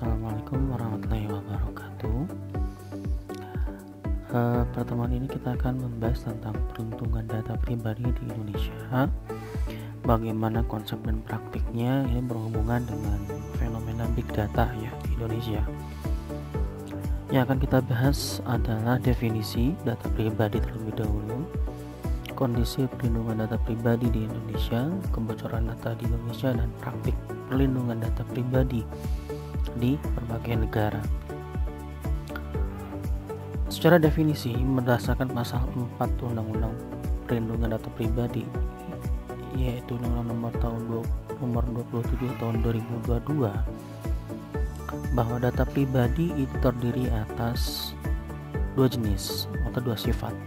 Assalamualaikum warahmatullahi wabarakatuh. Pertemuan ini kita akan membahas tentang perlindungan data pribadi di Indonesia. Bagaimana konsep dan praktiknya ini berhubungan dengan fenomena big data ya di Indonesia. Yang akan kita bahas adalah definisi data pribadi terlebih dahulu, kondisi perlindungan data pribadi di Indonesia, kebocoran data di Indonesia, dan praktik perlindungan data pribadi di berbagai negara. Secara definisi berdasarkan pasal 4 Undang-Undang Perlindungan Data Pribadi, yaitu Undang-Undang nomor 27 tahun 2022, bahwa data pribadi itu terdiri atas dua jenis atau dua sifat.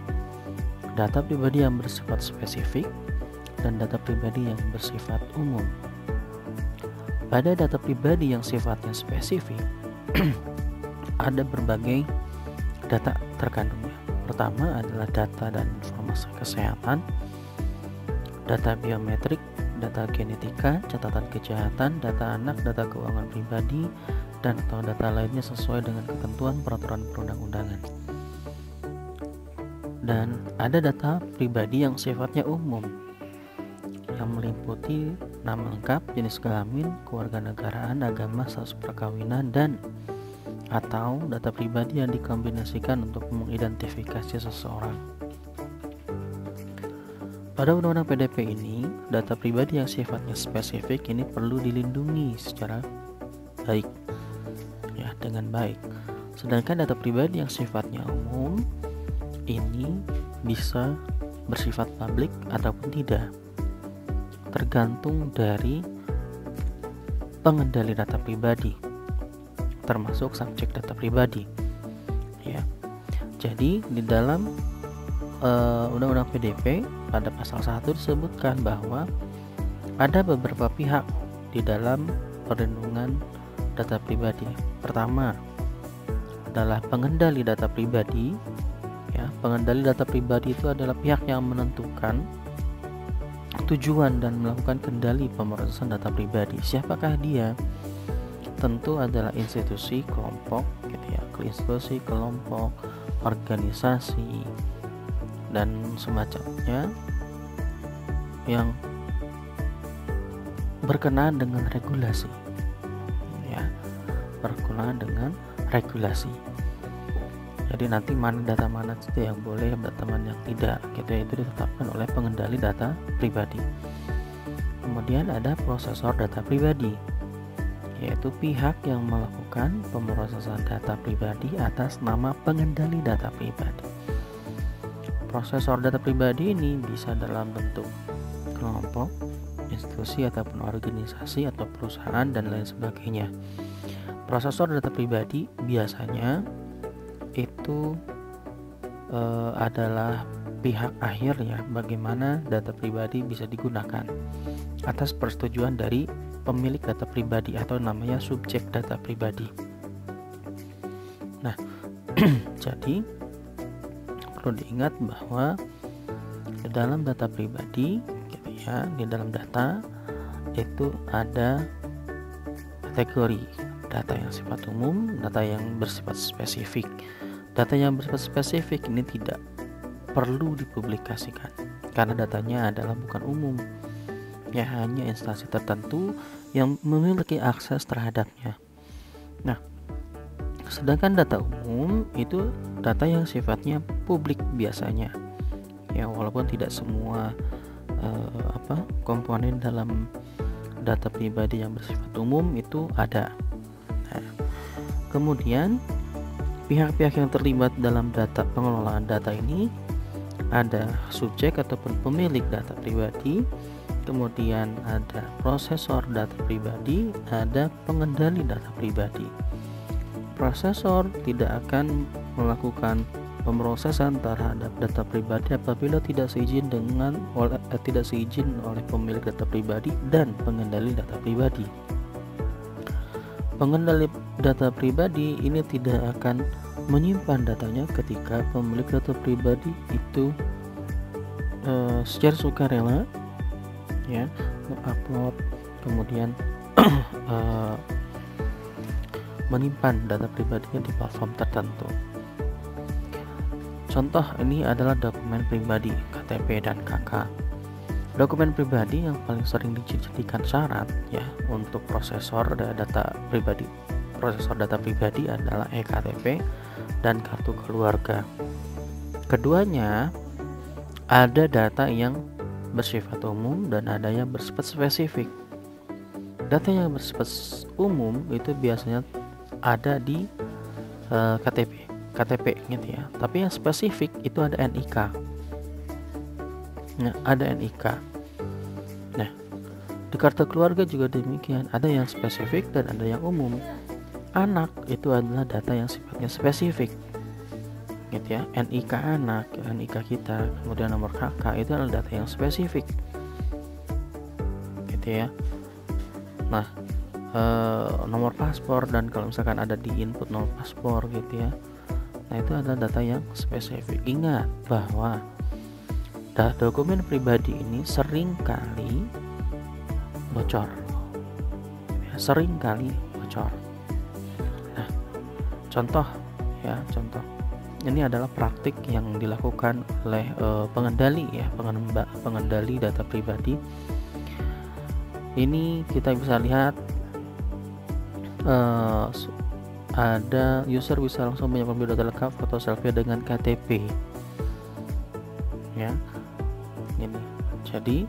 Data pribadi yang bersifat spesifik dan data pribadi yang bersifat umum. Pada data pribadi yang sifatnya spesifik, ada berbagai data terkandungnya. Pertama adalah data dan informasi kesehatan, data biometrik, data genetika, catatan kejahatan, data anak, data keuangan pribadi, dan atau data lainnya sesuai dengan ketentuan peraturan perundang-undangan. Dan ada data pribadi yang sifatnya umum, yang meliputi nama lengkap, jenis kelamin, kewarganegaraan, agama, status perkawinan, dan atau data pribadi yang dikombinasikan untuk mengidentifikasi seseorang. Pada Undang-Undang PDP ini, data pribadi yang sifatnya spesifik ini perlu dilindungi secara baik, ya, dengan baik. Sedangkan data pribadi yang sifatnya umum ini bisa bersifat publik ataupun tidak, tergantung dari pengendali data pribadi, termasuk subjek data pribadi, ya. Jadi di dalam Undang-Undang PDP pada pasal 1 disebutkan bahwa ada beberapa pihak di dalam perlindungan data pribadi. Pertama adalah pengendali data pribadi, ya. Pengendali data pribadi itu adalah pihak yang menentukan tujuan dan melakukan kendali pemrosesan data pribadi. Siapakah dia? Tentu adalah institusi, kelompok, gitu ya, institusi, kelompok, organisasi, dan semacamnya yang berkenaan dengan regulasi, ya, berkenaan dengan regulasi. Jadi nanti data mana saja yang boleh, data mana yang tidak, gitu ya, itu ditetapkan oleh pengendali data pribadi. Kemudian ada prosesor data pribadi, yaitu pihak yang melakukan pemrosesan data pribadi atas nama pengendali data pribadi. Prosesor data pribadi ini bisa dalam bentuk kelompok, institusi ataupun organisasi atau perusahaan dan lain sebagainya. Prosesor data pribadi biasanya itu adalah pihak akhir, ya, bagaimana data pribadi bisa digunakan atas persetujuan dari pemilik data pribadi atau namanya subjek data pribadi. Nah, jadi perlu diingat bahwa di dalam data pribadi, gitu ya, di dalam data itu ada kategori data yang sifat umum, data yang bersifat spesifik. Data yang bersifat spesifik ini tidak perlu dipublikasikan karena datanya adalah bukan umum, ya, hanya instansi tertentu yang memiliki akses terhadapnya. Nah, sedangkan data umum itu data yang sifatnya publik biasanya, ya, walaupun tidak semua komponen dalam data pribadi yang bersifat umum itu ada. Nah, kemudian pihak-pihak yang terlibat dalam data pengelolaan data ini ada subjek ataupun pemilik data pribadi, kemudian ada prosesor data pribadi, ada pengendali data pribadi. Prosesor tidak akan melakukan pemrosesan terhadap data pribadi apabila tidak seizin oleh pemilik data pribadi dan pengendali data pribadi. Pengendali data pribadi ini tidak akan menyimpan datanya ketika pemilik data pribadi itu secara sukarela, ya, mengupload, kemudian menyimpan data pribadinya di platform tertentu. Contoh ini adalah dokumen pribadi KTP dan KK. Dokumen pribadi yang paling sering dijadikan syarat ya untuk prosesor data pribadi adalah eKTP dan kartu keluarga. Keduanya ada data yang bersifat umum dan ada yang bersifat spesifik. Data yang bersifat umum itu biasanya ada di KTP gitu ya. Tapi yang spesifik itu ada NIK. Nah, ada NIK. Nah, di kartu keluarga juga demikian, ada yang spesifik dan ada yang umum. Anak itu adalah data yang sifatnya spesifik, gitu ya. NIK anak, NIK kita, kemudian nomor KK itu adalah data yang spesifik, gitu ya. Nah, nomor paspor dan kalau misalkan ada di input nomor paspor, gitu ya. Nah, itu adalah data yang spesifik. Ingat bahwa dokumen pribadi ini sering kali bocor, sering kali bocor. Nah, contoh ini adalah praktik yang dilakukan oleh pengendali data pribadi. Ini kita bisa lihat ada user bisa langsung menyiapkan data lengkap foto selfie dengan KTP ya. Ini jadi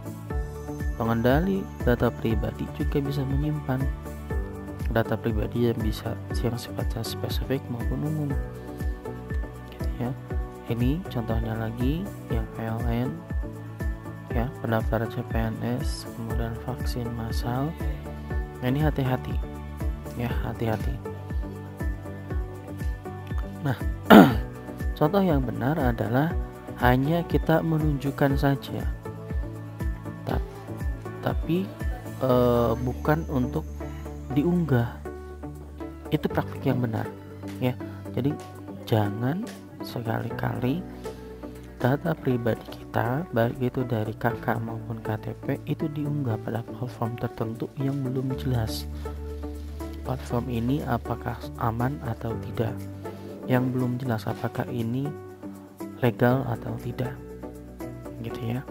pengendali data pribadi juga bisa menyimpan data pribadi yang sifatnya spesifik maupun umum, gitu ya. Ini contohnya lagi yang PLN ya, pendaftaran CPNS, kemudian vaksin massal. Nah, ini hati-hati ya, hati-hati. Nah, contoh yang benar adalah hanya kita menunjukkan saja, tapi bukan untuk diunggah. Itu praktik yang benar ya. Jadi jangan sekali-kali data pribadi kita, baik itu dari KK maupun KTP, itu diunggah pada platform tertentu yang belum jelas. Platform ini apakah aman atau tidak, yang belum jelas apakah ini legal atau tidak, gitu ya.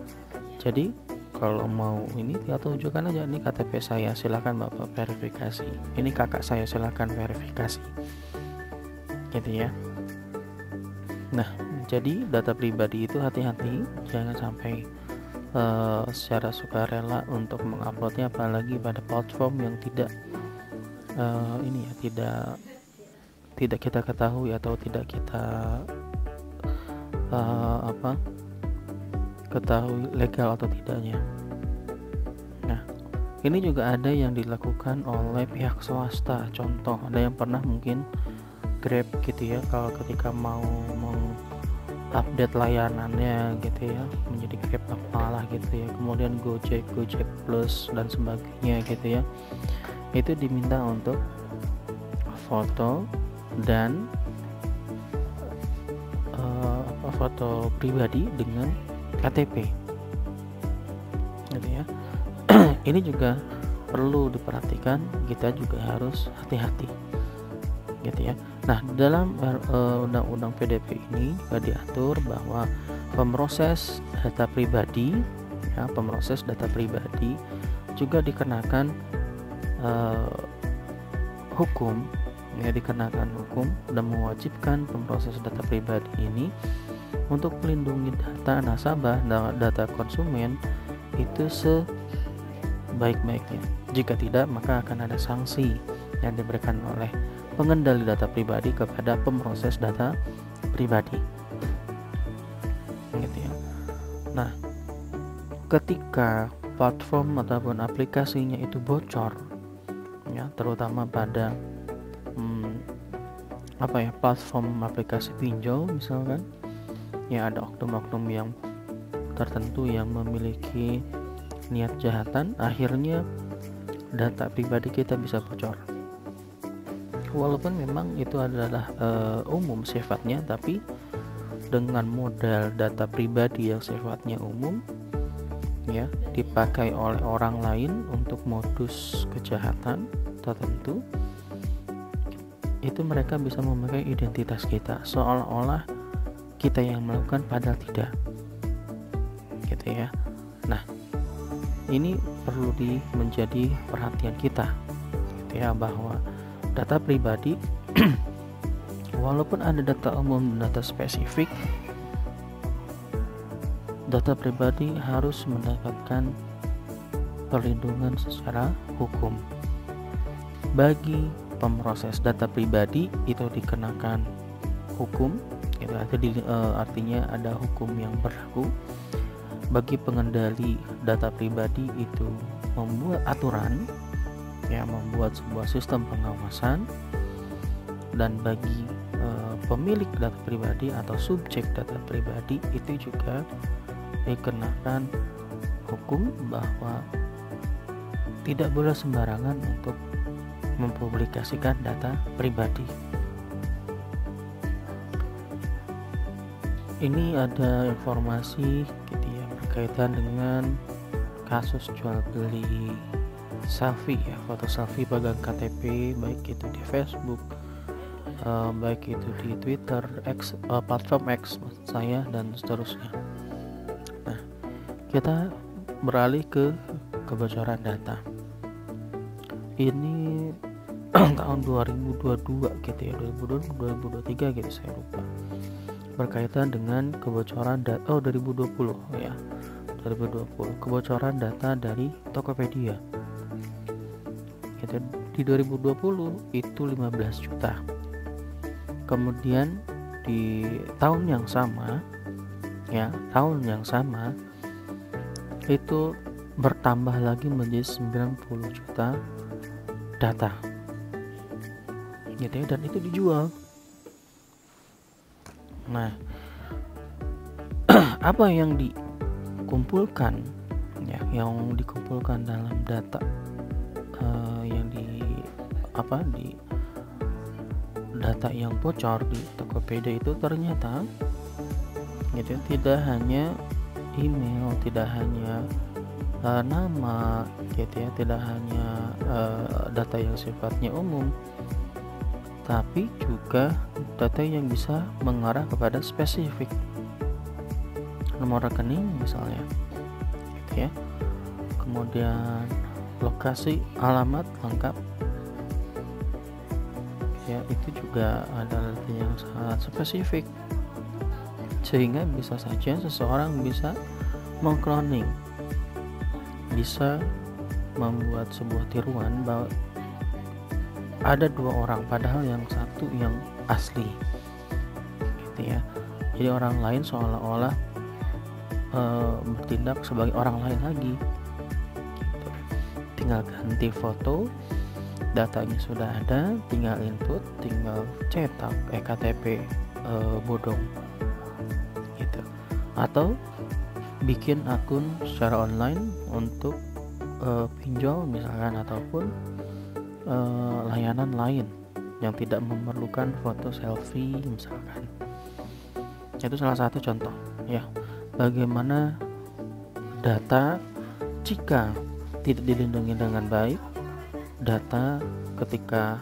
Jadi kalau mau ini kita tunjukkan aja, ini KTP saya, silakan Bapak verifikasi, ini kakak saya, silakan verifikasi, gitu ya. Nah, jadi data pribadi itu hati-hati, jangan sampai secara sukarela untuk menguploadnya, apalagi pada platform yang tidak tidak kita ketahui atau tidak kita ketahui legal atau tidaknya. Nah, ini juga ada yang dilakukan oleh pihak swasta. Contoh, ada yang pernah mungkin Grab gitu ya, kalau ketika mau update layanannya gitu ya menjadi Grab apalah gitu ya, kemudian Gojek Plus dan sebagainya gitu ya, itu diminta untuk foto dan foto pribadi dengan KTP, gitu ya. Ini juga perlu diperhatikan, kita juga harus hati-hati, gitu ya. Nah, dalam undang-undang PDP ini juga diatur bahwa pemroses data pribadi juga dikenakan hukum dan mewajibkan pemroses data pribadi ini untuk melindungi data nasabah dan data konsumen itu sebaik-baiknya. Jika tidak, maka akan ada sanksi yang diberikan oleh pengendali data pribadi kepada pemroses data pribadi, gitu ya. Nah, ketika platform ataupun aplikasinya itu bocor ya, terutama pada platform aplikasi pinjol misalkan ya, ada oknum-oknum yang tertentu yang memiliki niat jahatan, akhirnya data pribadi kita bisa bocor. Walaupun memang itu adalah umum sifatnya, tapi dengan modal data pribadi yang sifatnya umum ya, dipakai oleh orang lain untuk modus kejahatan tertentu, itu mereka bisa memakai identitas kita seolah-olah kita yang melakukan, padahal tidak, gitu ya. Nah, ini perlu menjadi perhatian kita, gitu ya, bahwa data pribadi walaupun ada data umum dan data spesifik, data pribadi harus mendapatkan perlindungan secara hukum. Bagi pemroses data pribadi itu dikenakan hukum, itu artinya ada hukum yang berlaku. Bagi pengendali data pribadi itu membuat aturan, ya, membuat sebuah sistem pengawasan. Dan bagi pemilik data pribadi atau subjek data pribadi itu juga dikenakan hukum bahwa tidak boleh sembarangan untuk mempublikasikan data pribadi. Ini ada informasi gitu ya, berkaitan dengan kasus jual beli selfie, ya, foto selfie pegang KTP, baik itu di Facebook, baik itu di Twitter, platform X maksud saya, dan seterusnya. Nah, kita beralih ke kebocoran data. Ini tahun 2022 gitu ya, 2023 gitu, saya lupa, berkaitan dengan kebocoran data 2020 ya, 2020 kebocoran data dari Tokopedia gitu. Di 2020 itu 15 juta. Kemudian di tahun yang sama ya, itu bertambah lagi menjadi 90 juta data gitu ya, dan itu dijual. Nah, apa yang dikumpulkan ya, yang dikumpulkan dalam data di data yang bocor di Tokopedia itu ternyata gitu, tidak hanya email, tidak hanya nama gitu ya, tidak hanya data yang sifatnya umum, tapi juga data yang bisa mengarah kepada spesifik, nomor rekening misalnya gitu ya, kemudian lokasi, alamat lengkap ya, itu juga adalah data yang sangat spesifik, sehingga bisa saja seseorang bisa mengcloning, bisa membuat sebuah tiruan bahwa ada dua orang padahal yang satu yang asli gitu ya. Jadi orang lain seolah-olah bertindak sebagai orang lain lagi gitu. Tinggal ganti foto, datanya sudah ada, tinggal input, tinggal cetak KTP bodong gitu, atau bikin akun secara online untuk pinjol misalkan, ataupun layanan lain yang tidak memerlukan foto selfie misalkan. Itu salah satu contoh ya, bagaimana data jika tidak dilindungi dengan baik, data ketika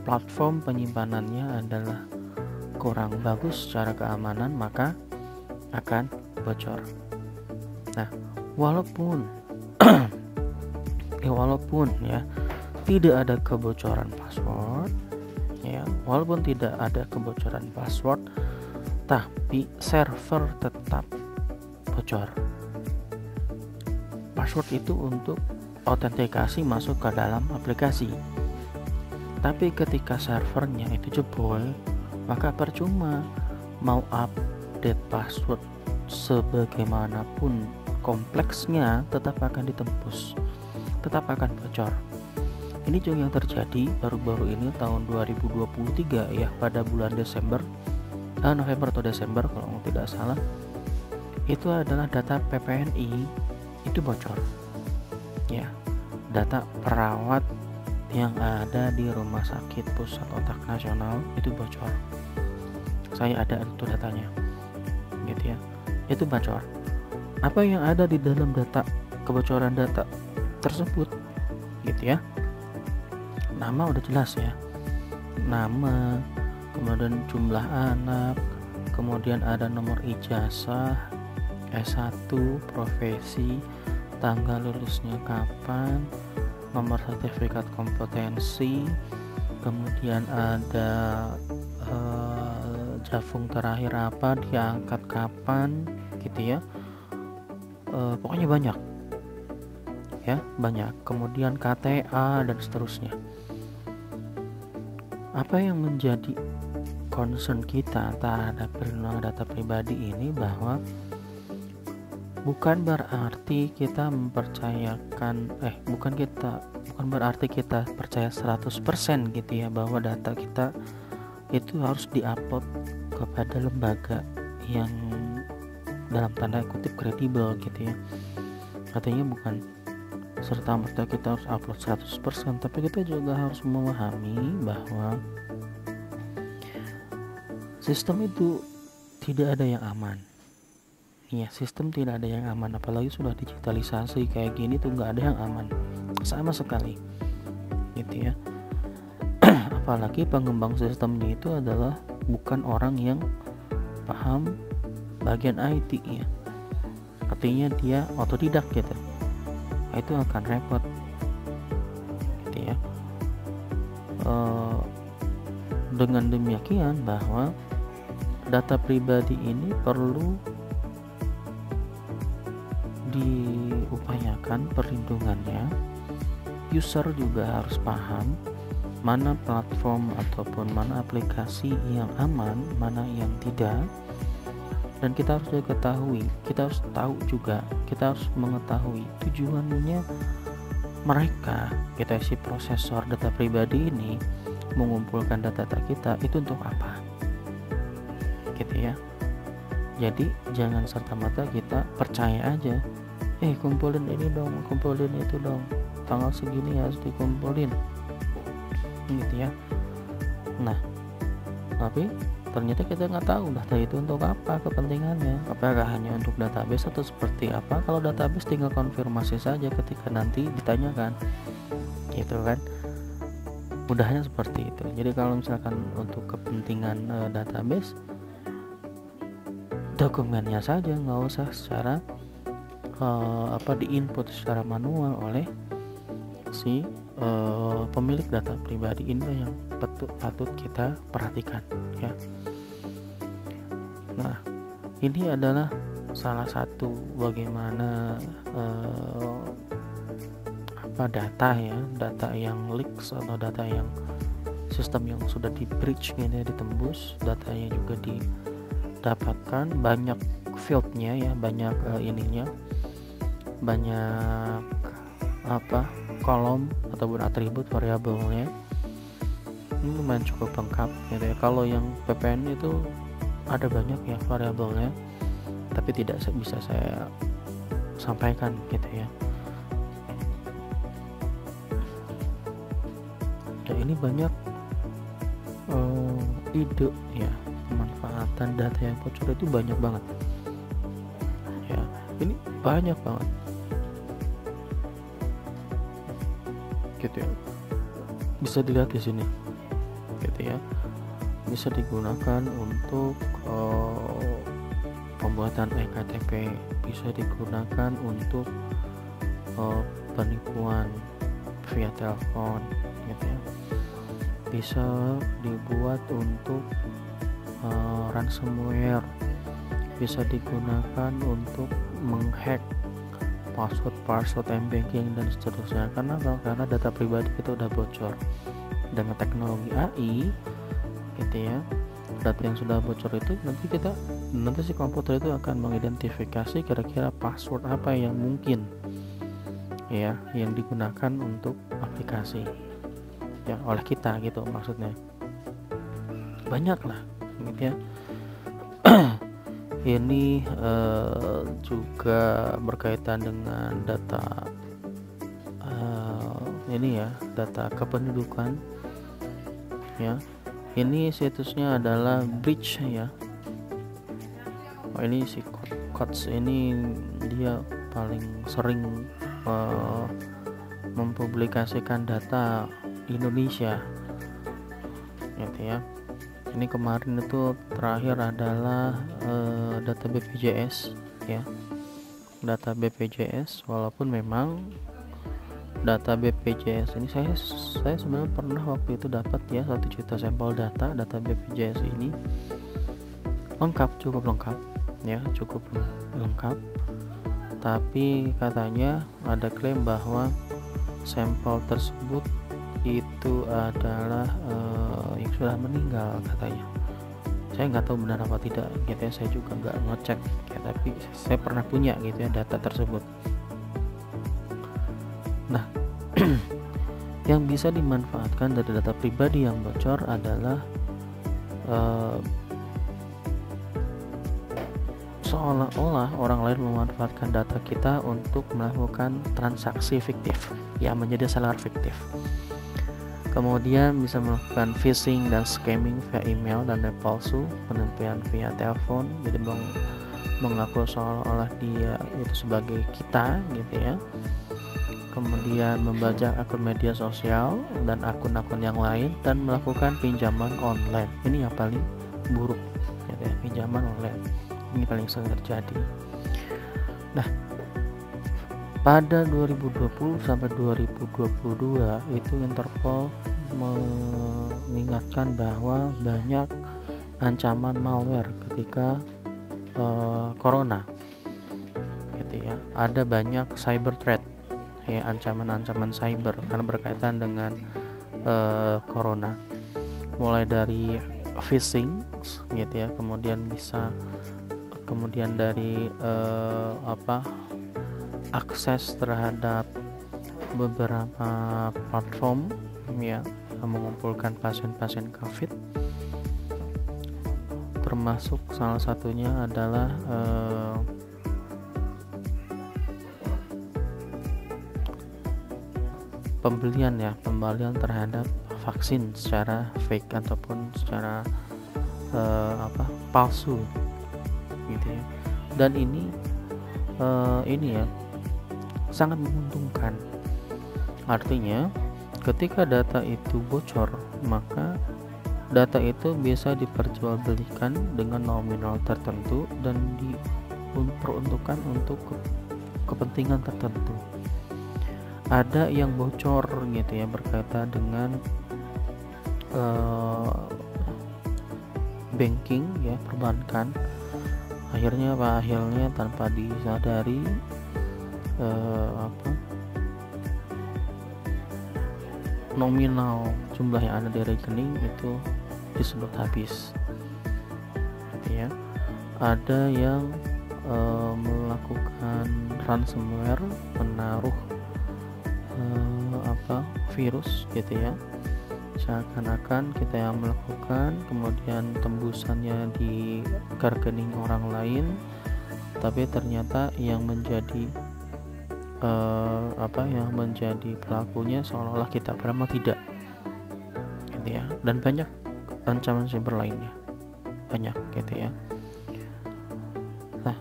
platform penyimpanannya adalah kurang bagus secara keamanan, maka akan bocor. Nah, walaupun ya tidak ada kebocoran password ya, walaupun tidak ada kebocoran password, tapi server tetap bocor. Password itu untuk autentikasi masuk ke dalam aplikasi, tapi ketika servernya itu jebol, maka percuma mau update password sebagaimanapun kompleksnya, tetap akan ditembus, tetap akan bocor. Ini juga yang terjadi baru-baru ini tahun 2023 ya, pada bulan November atau Desember kalau tidak salah, itu adalah data PPNI itu bocor ya, data perawat yang ada di Rumah Sakit Pusat Otak Nasional itu bocor. Saya ada itu datanya gitu ya, itu bocor. Apa yang ada di dalam data, kebocoran data tersebut gitu ya, nama udah jelas ya, nama, kemudian jumlah anak, kemudian ada nomor ijazah, S1, profesi, tanggal lulusnya kapan, nomor sertifikat kompetensi, kemudian ada Jafung terakhir apa, diangkat kapan, gitu ya. Pokoknya banyak ya, banyak. Kemudian KTA dan seterusnya. Apa yang menjadi concern kita terhadap perlindungan data pribadi ini, bahwa bukan berarti kita mempercayakan bukan berarti kita percaya 100% gitu ya, bahwa data kita itu harus diupload kepada lembaga yang dalam tanda kutip kredibel gitu ya. Artinya bukan serta-merta kita harus upload 100%, tapi kita juga harus memahami bahwa sistem itu tidak ada yang aman. Ya, sistem tidak ada yang aman, apalagi sudah digitalisasi kayak gini tuh nggak ada yang aman sama sekali gitu ya. Apalagi pengembang sistemnya itu adalah bukan orang yang paham bagian IT ya, artinya dia otodidak gitu. Nah, itu akan repot gitu ya. Dengan demikian, bahwa data pribadi ini perlu diupayakan perlindungannya. User juga harus paham mana platform ataupun mana aplikasi yang aman, mana yang tidak. Dan kita harus juga ketahui, kita harus tahu juga, kita harus mengetahui tujuannya mereka, kita si prosesor data pribadi ini mengumpulkan data kita itu untuk apa gitu ya. Jadi jangan serta-merta kita percaya aja, kumpulin ini dong, kumpulin itu dong, tanggal segini harus dikumpulin gitu ya. Nah, tapi ternyata kita nggak tahu data itu untuk apa kepentingannya, apakah hanya untuk database atau seperti apa. Kalau database tinggal konfirmasi saja ketika nanti ditanyakan gitu kan, mudahnya seperti itu. Jadi kalau misalkan untuk kepentingan database, dokumennya saja, nggak usah secara diinput secara manual oleh si pemilik data pribadi. Ini yang patut kita perhatikan ya. Nah, ini adalah salah satu bagaimana data yang leaks atau data yang sistem yang sudah di breach ini ditembus, datanya juga didapatkan, banyak fieldnya ya, banyak banyak kolom ataupun atribut variabelnya. Ini lumayan cukup lengkap gitu ya. Kalau yang PPN itu ada banyak ya variabelnya, tapi tidak bisa saya sampaikan gitu ya. Dan ini banyak ide ya, pemanfaatan data yang bocor itu banyak banget ya, ini banyak banget gitu ya. Bisa dilihat di sini gitu ya, bisa digunakan untuk pembuatan ektp, bisa digunakan untuk penipuan via telepon gitu ya, bisa dibuat untuk ransomware, bisa digunakan untuk menghack password m-banking dan seterusnya. Karena data pribadi kita udah bocor. Dengan teknologi AI gitu ya, data yang sudah bocor itu nanti si komputer itu akan mengidentifikasi kira-kira password apa yang mungkin ya yang digunakan untuk aplikasi ya oleh kita gitu, maksudnya banyak lah gitu ya. Ini juga berkaitan dengan data data kependudukan ya. Ini situsnya adalah Breach ya. Ini si Codes ini dia paling sering mempublikasikan data Indonesia gitu ya. Ini kemarin itu terakhir adalah data BPJS ya, data BPJS. Walaupun memang data BPJS ini saya sebenarnya pernah waktu itu dapat ya 1 juta sampel data BPJS ini lengkap, cukup lengkap ya, cukup lengkap. Tapi katanya ada klaim bahwa sampel tersebut itu adalah yang sudah meninggal katanya. Saya nggak tahu benar apa tidak gitu ya, saya juga nggak ngecek ya, tapi saya pernah punya gitu ya data tersebut. Nah yang bisa dimanfaatkan dari data pribadi yang bocor adalah seolah-olah orang lain memanfaatkan data kita untuk melakukan transaksi fiktif ya, menjadi seller fiktif. Kemudian bisa melakukan phishing dan scamming via email dan web palsu, penipuan via telepon, jadi mengaku seolah-olah dia itu sebagai kita gitu ya. Kemudian membajak akun media sosial dan akun-akun yang lain dan melakukan pinjaman online. Ini yang paling buruk gitu ya, pinjaman online. Ini paling sering terjadi. Nah, pada 2020 sampai 2022 itu Interpol mengingatkan bahwa banyak ancaman malware ketika corona gitu ya. Ada banyak cyber threat ya, ancaman-ancaman cyber karena berkaitan dengan corona, mulai dari phishing gitu ya, kemudian dari akses terhadap beberapa platform ya yang mengumpulkan pasien-pasien COVID, termasuk salah satunya adalah pembelian terhadap vaksin secara fake ataupun secara palsu gitu ya. Dan ini ya sangat menguntungkan. Artinya ketika data itu bocor, maka data itu bisa diperjualbelikan dengan nominal tertentu dan diperuntukkan untuk kepentingan tertentu. Ada yang bocor gitu ya, berkaitan dengan banking ya, perbankan. Akhirnya tanpa disadari nominal jumlah yang ada di rekening itu disebut habis gitu ya. Ada yang melakukan ransomware, menaruh virus gitu ya, seakan-akan kita yang melakukan, kemudian tembusannya di rekening orang lain, tapi ternyata yang menjadi pelakunya seolah-olah kita, padahal tidak gitu ya. Dan banyak ancaman cyber lainnya, banyak gitu ya. Nah,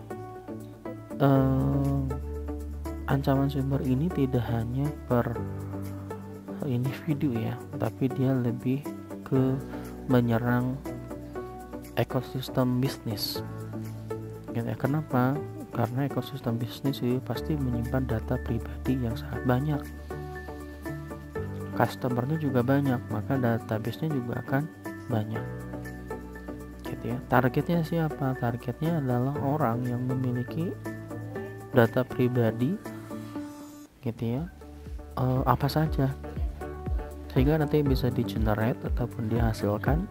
ancaman cyber ini tidak hanya per individu ya, tapi dia lebih ke menyerang ekosistem bisnis gitu ya. Kenapa? Karena ekosistem bisnis itu pasti menyimpan data pribadi yang sangat banyak, customernya juga banyak, maka database-nya juga akan banyak gitu ya. Targetnya siapa? Targetnya adalah orang yang memiliki data pribadi gitu ya, apa saja, sehingga nanti bisa di-generate ataupun dihasilkan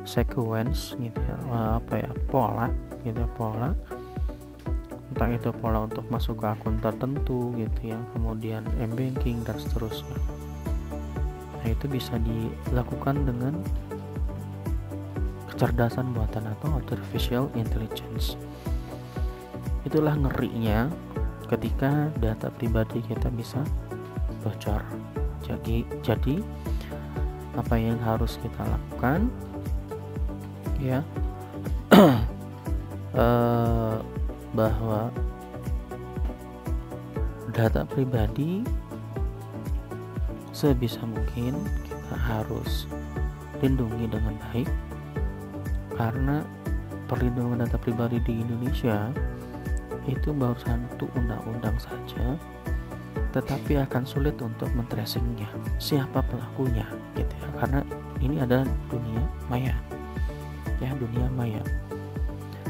sequence gitu ya, pola gitu ya, entah itu pola untuk masuk ke akun tertentu gitu ya, kemudian m-banking dan seterusnya. Nah, itu bisa dilakukan dengan kecerdasan buatan atau artificial intelligence. Itulah ngerinya ketika data pribadi kita bisa bocor. Jadi apa yang harus kita lakukan ya, bahwa data pribadi sebisa mungkin kita harus terlindungi dengan baik, karena perlindungan data pribadi di Indonesia itu baru satu undang-undang saja, tetapi akan sulit untuk men-tracingnya, siapa pelakunya gitu ya, karena ini adalah dunia maya ya, dunia maya.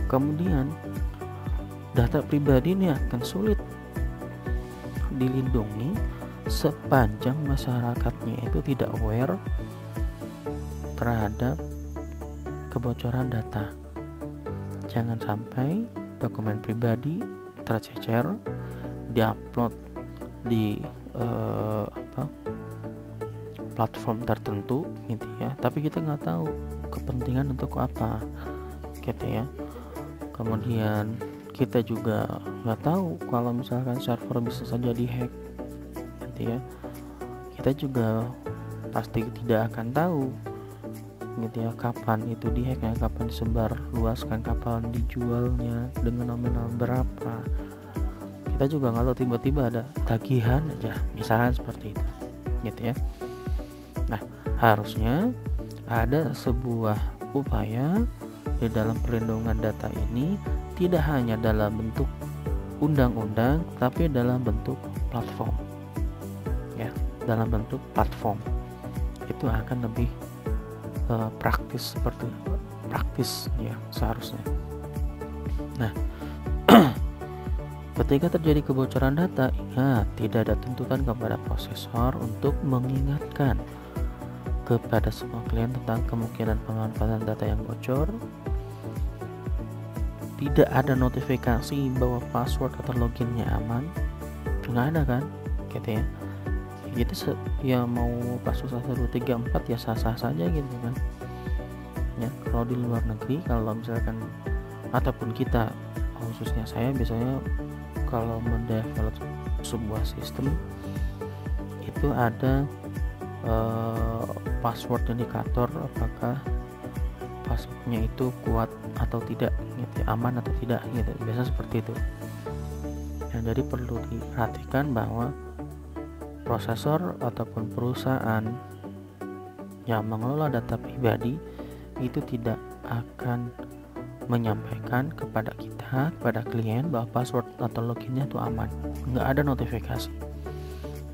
Kemudian data pribadi ini akan sulit dilindungi sepanjang masyarakatnya itu tidak aware terhadap kebocoran data. Jangan sampai dokumen pribadi tercecer, diupload di platform tertentu gitu ya, tapi kita nggak tahu kepentingan untuk apa gitu ya. Kemudian kita juga nggak tahu kalau misalkan server bisa saja dihack gitu ya, kita juga pasti tidak akan tahu gitu ya kapan itu dihack ya, kapan disebar luaskan, kapan dijualnya, dengan nominal berapa. Kita juga nggak tahu, tiba-tiba ada tagihan aja misalnya seperti itu gitu ya. Nah, harusnya ada sebuah upaya di dalam perlindungan data ini, tidak hanya dalam bentuk undang-undang, tapi dalam bentuk platform ya, dalam bentuk platform itu akan lebih praktis ya seharusnya. Nah, ketika terjadi kebocoran data, ingat tidak ada tuntutan kepada prosesor untuk mengingatkan kepada semua klien tentang kemungkinan pemanfaatan data yang bocor. Tidak ada notifikasi bahwa password atau loginnya aman, nggak ada kan gitu ya. Gitu ya, mau kasus 1, 2, 3, 4 ya sah-sah saja gitu kan ya. Kalau di luar negeri, kalau misalkan ataupun kita, khususnya saya biasanya kalau mendevelop sebuah sistem itu ada password indikator, apakah passwordnya itu kuat atau tidak gitu, aman atau tidak gitu, biasa seperti itu ya. Jadi perlu diperhatikan bahwa prosesor ataupun perusahaan yang mengelola data pribadi itu tidak akan menyampaikan kepada kita, kepada klien, bahwa password atau loginnya itu aman. Nggak ada notifikasi,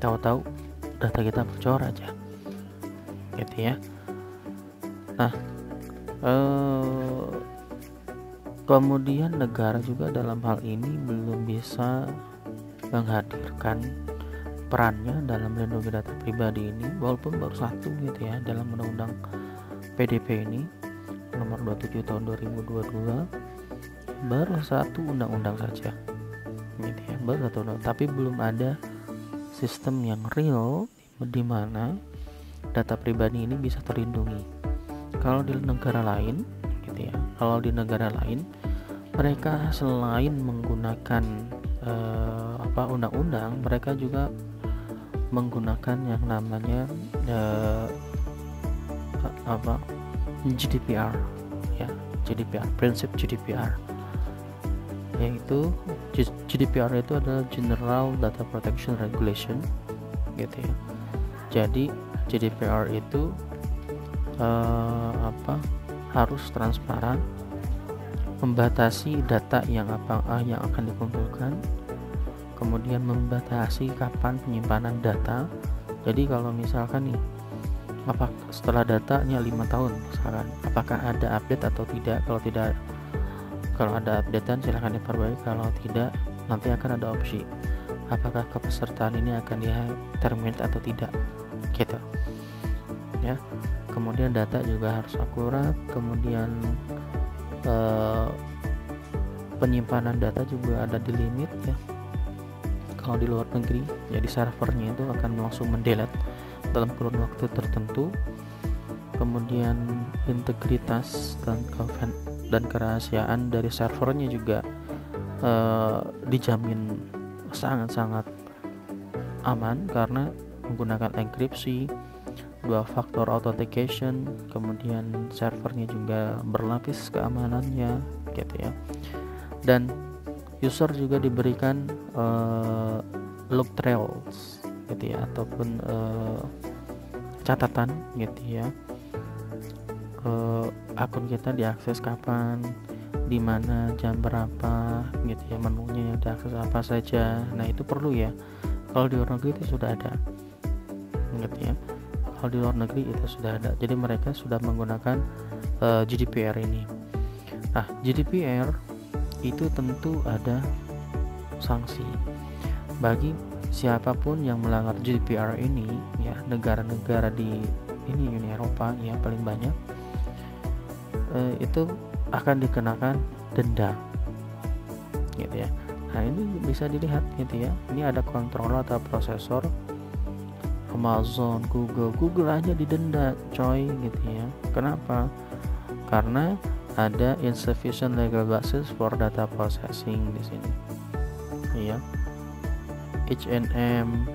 tahu-tahu data kita bocor aja gitu ya. Nah, kemudian negara juga dalam hal ini belum bisa menghadirkan perannya dalam melindungi data pribadi ini, walaupun baru satu gitu ya, dalam undang-undang PDP ini nomor 27 tahun 2022 baru satu undang-undang saja gitu ya, baru satu undang, tapi belum ada sistem yang real di mana data pribadi ini bisa terlindungi. Kalau di negara lain gitu ya, kalau di negara lain mereka selain menggunakan undang-undang, mereka juga menggunakan yang namanya GDPR ya, GDPR, prinsip GDPR, yaitu GDPR itu adalah General Data Protection Regulation gitu ya. Jadi GDPR itu harus transparan, membatasi data yang akan dikumpulkan, kemudian membatasi kapan penyimpanan data. Jadi kalau misalkan nih, setelah datanya 5 tahun misalkan, apakah ada update atau tidak? Kalau ada updatean silahkan diperbaiki, kalau tidak nanti akan ada opsi apakah kepesertaan ini akan di-terminate atau tidak gitu ya. Kemudian data juga harus akurat, kemudian penyimpanan data juga ada di limit ya. Kalau di luar negeri, jadi servernya itu akan langsung mendelete dalam kurun waktu tertentu. Kemudian integritas dan kerahasiaan dari servernya juga dijamin sangat-sangat aman karena menggunakan enkripsi, 2 faktor authentication, kemudian servernya juga berlapis keamanannya gitu ya. Dan user juga diberikan log trails gitu ya, ataupun catatan gitu ya, akun kita diakses kapan, di mana, jam berapa gitu ya, menunya yang diakses apa saja. Nah itu perlu ya, kalau di luar negeri itu sudah ada gitu ya, kalau di luar negeri itu sudah ada, jadi mereka sudah menggunakan GDPR ini. Nah GDPR itu tentu ada sanksi bagi siapapun yang melanggar GDPR ini ya. Negara-negara di ini Uni Eropa ya paling banyak itu akan dikenakan denda gitu ya. Nah ini bisa dilihat gitu ya, ini ada controller atau prosesor Amazon, Google aja didenda coy gitu ya. Kenapa? Karena ada insufficient legal basis for data processing di sini ya. H&M,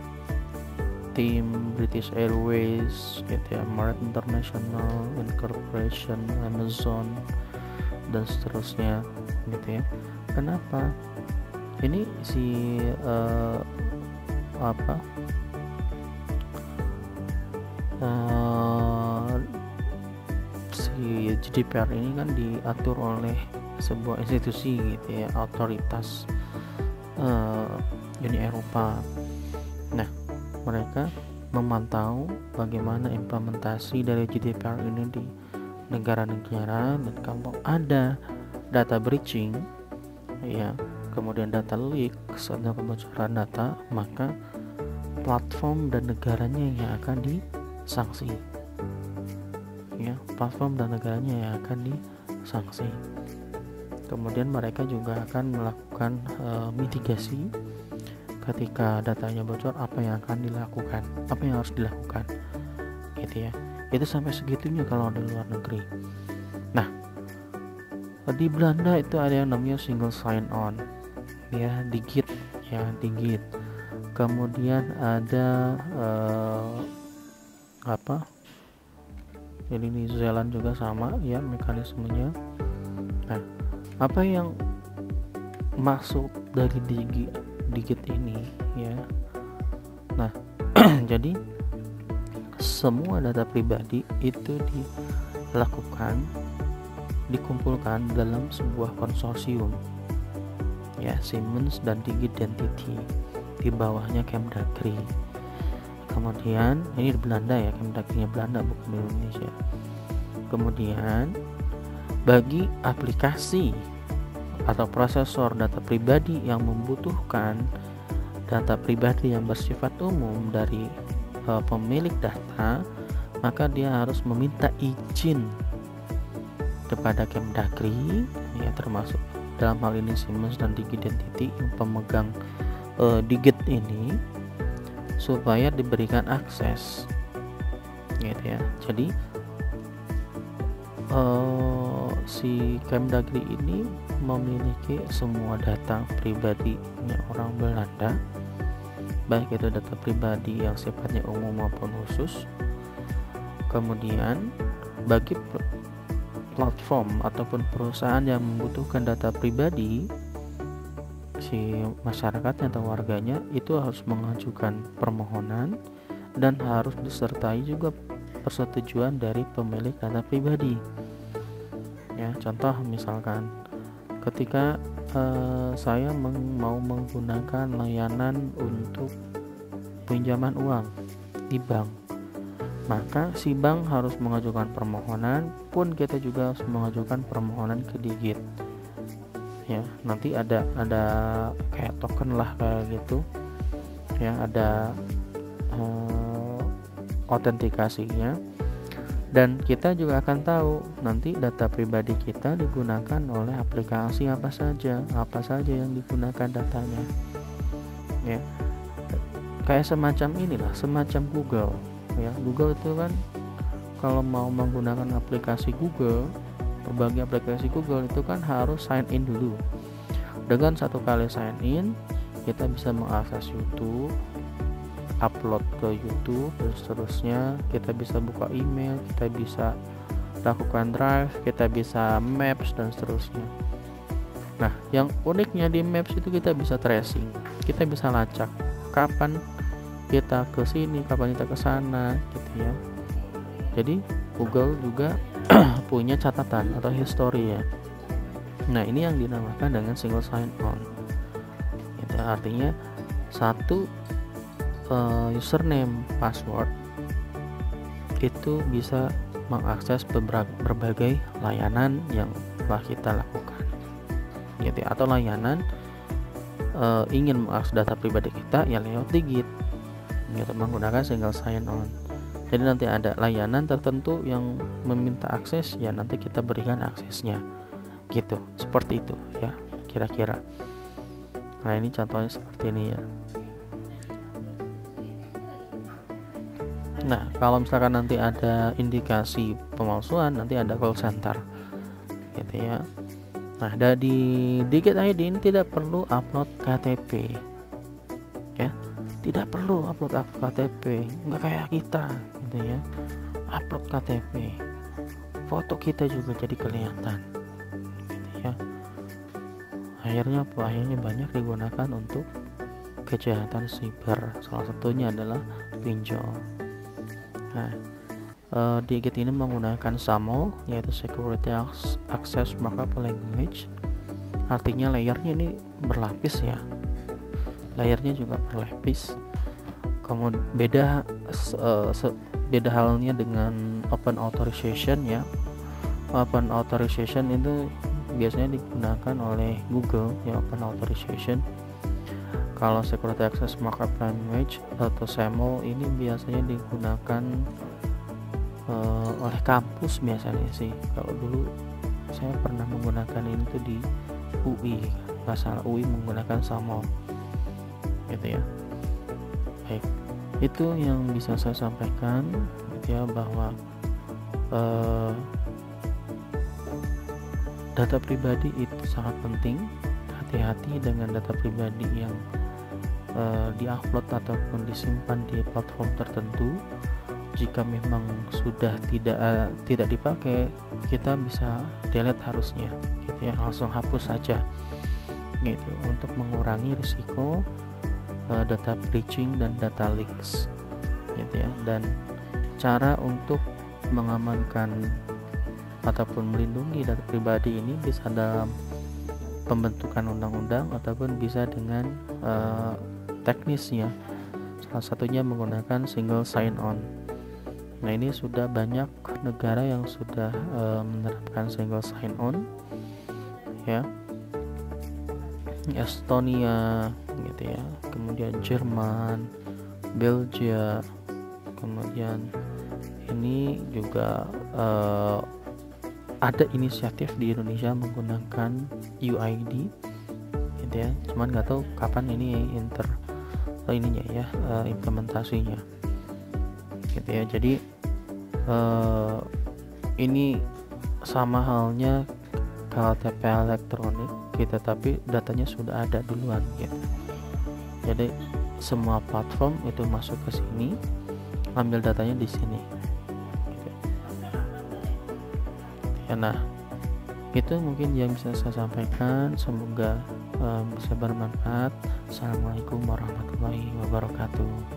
Tim, British Airways gitu ya, Marriott International Incorporation, Amazon dan seterusnya gitu ya. Kenapa? Ini si si GDPR ini kan diatur oleh sebuah institusi gitu ya, otoritas Uni Eropa. Nah mereka memantau bagaimana implementasi dari GDPR ini di negara-negara, dan kalau ada data breaching ya, kemudian data leaks atau kebocoran data, maka platform dan negaranya yang akan disanksi ya, platform dan negaranya yang akan disanksi. Kemudian mereka juga akan melakukan mitigasi ketika datanya bocor, apa yang akan dilakukan, apa yang harus dilakukan gitu ya. Itu sampai segitunya kalau di luar negeri. Nah di Belanda itu ada yang namanya single sign on ya, digit ya, digit. Kemudian ada jadi New Zealand juga sama ya mekanismenya. Nah apa yang masuk dari digit ini ya. Nah jadi semua data pribadi itu dikumpulkan dalam sebuah konsorsium ya, Siemens dan Digidentity, di bawahnya Kemdagri. Kemudian ini di Belanda ya, Kemdagrinya Belanda bukan di Indonesia. Kemudian bagi aplikasi atau prosesor data pribadi yang membutuhkan data pribadi yang bersifat umum dari pemilik data, maka dia harus meminta izin kepada Kemdagri ya, termasuk dalam hal ini Siemens dan Digidentity yang pemegang digit ini, supaya diberikan akses gitu ya. Jadi si Kemdagri ini memiliki semua data pribadinya orang Belanda, baik itu data pribadi yang sifatnya umum maupun khusus. Kemudian bagi platform ataupun perusahaan yang membutuhkan data pribadi, si masyarakatnya atau warganya itu harus mengajukan permohonan dan harus disertai juga persetujuan dari pemilik data pribadi ya. Contoh misalkan ketika saya mau menggunakan layanan untuk pinjaman uang di bank, maka si bank harus mengajukan permohonan, pun kita juga harus mengajukan permohonan ke Digit ya. Nanti ada kayak token lah kayak gitu ya, ada autentikasinya, dan kita juga akan tahu nanti data pribadi kita digunakan oleh aplikasi apa saja yang digunakan datanya ya. Kayak semacam inilah, semacam Google ya. Google itu kan kalau mau menggunakan aplikasi Google, berbagai aplikasi Google itu kan harus sign in dulu. Dengan satu kali sign in, kita bisa mengakses YouTube, upload ke YouTube dan seterusnya. Kita bisa buka email, kita bisa lakukan Drive, kita bisa Maps dan seterusnya. Nah, yang uniknya di Maps itu kita bisa tracing, kita bisa lacak kapan kita ke sini, kapan kita ke sana gitu ya. Jadi Google juga punya catatan atau history ya. Nah, ini yang dinamakan dengan single sign on. Itu artinya satu username password itu bisa mengakses berbagai layanan yang telah kita lakukan, gitu ya. Atau layanan ingin mengakses data pribadi kita ya lewat digit, gitu, menggunakan single sign on. Jadi nanti ada layanan tertentu yang meminta akses, ya nanti kita berikan aksesnya, gitu, seperti itu ya kira-kira. Nah, ini contohnya seperti ini ya. Nah, kalau misalkan nanti ada indikasi pemalsuan, nanti ada call center, gitu ya. Nah, di Digit ID ini tidak perlu upload KTP, ya, tidak perlu upload KTP, nggak kayak kita, gitu ya, upload KTP, foto kita juga jadi kelihatan, gitu ya. Akhirnya banyak digunakan untuk kejahatan siber, salah satunya adalah pinjol. Nah, Digit ini menggunakan SAML, yaitu Security Access Markup Language. Artinya layernya ini berlapis ya, layernya juga berlapis. Kemudian beda halnya dengan Open Authorization ya. Open Authorization itu biasanya digunakan oleh Google ya, Open Authorization. Kalau Security Access Markup Language atau SAML ini biasanya digunakan oleh kampus biasanya sih. Kalau dulu saya pernah menggunakan ini tuh di UI, nggak salah, UI menggunakan SAML, gitu ya. Baik, itu yang bisa saya sampaikan, gitu ya, bahwa data pribadi itu sangat penting. Hati-hati dengan data pribadi yang diupload ataupun disimpan di platform tertentu. Jika memang sudah tidak dipakai, kita bisa delete harusnya, gitu ya, langsung hapus saja, gitu, untuk mengurangi risiko data breaching dan data leaks, gitu ya. Dan cara untuk mengamankan ataupun melindungi data pribadi ini bisa dalam pembentukan undang-undang ataupun bisa dengan teknisnya, salah satunya menggunakan single sign on. Nah, ini sudah banyak negara yang sudah menerapkan single sign on ya, Estonia, gitu ya, kemudian Jerman, Belgia, kemudian ini juga ada inisiatif di Indonesia menggunakan UID, gitu ya. Cuman nggak tahu kapan ini implementasinya, gitu ya. Jadi ini sama halnya KTP elektronik kita, tapi datanya sudah ada duluan, gitu. Jadi semua platform itu masuk ke sini, ambil datanya di sini, gitu ya. Nah, itu mungkin yang bisa saya sampaikan, semoga bisa bermanfaat. Assalamualaikum warahmatullahi wabarakatuh.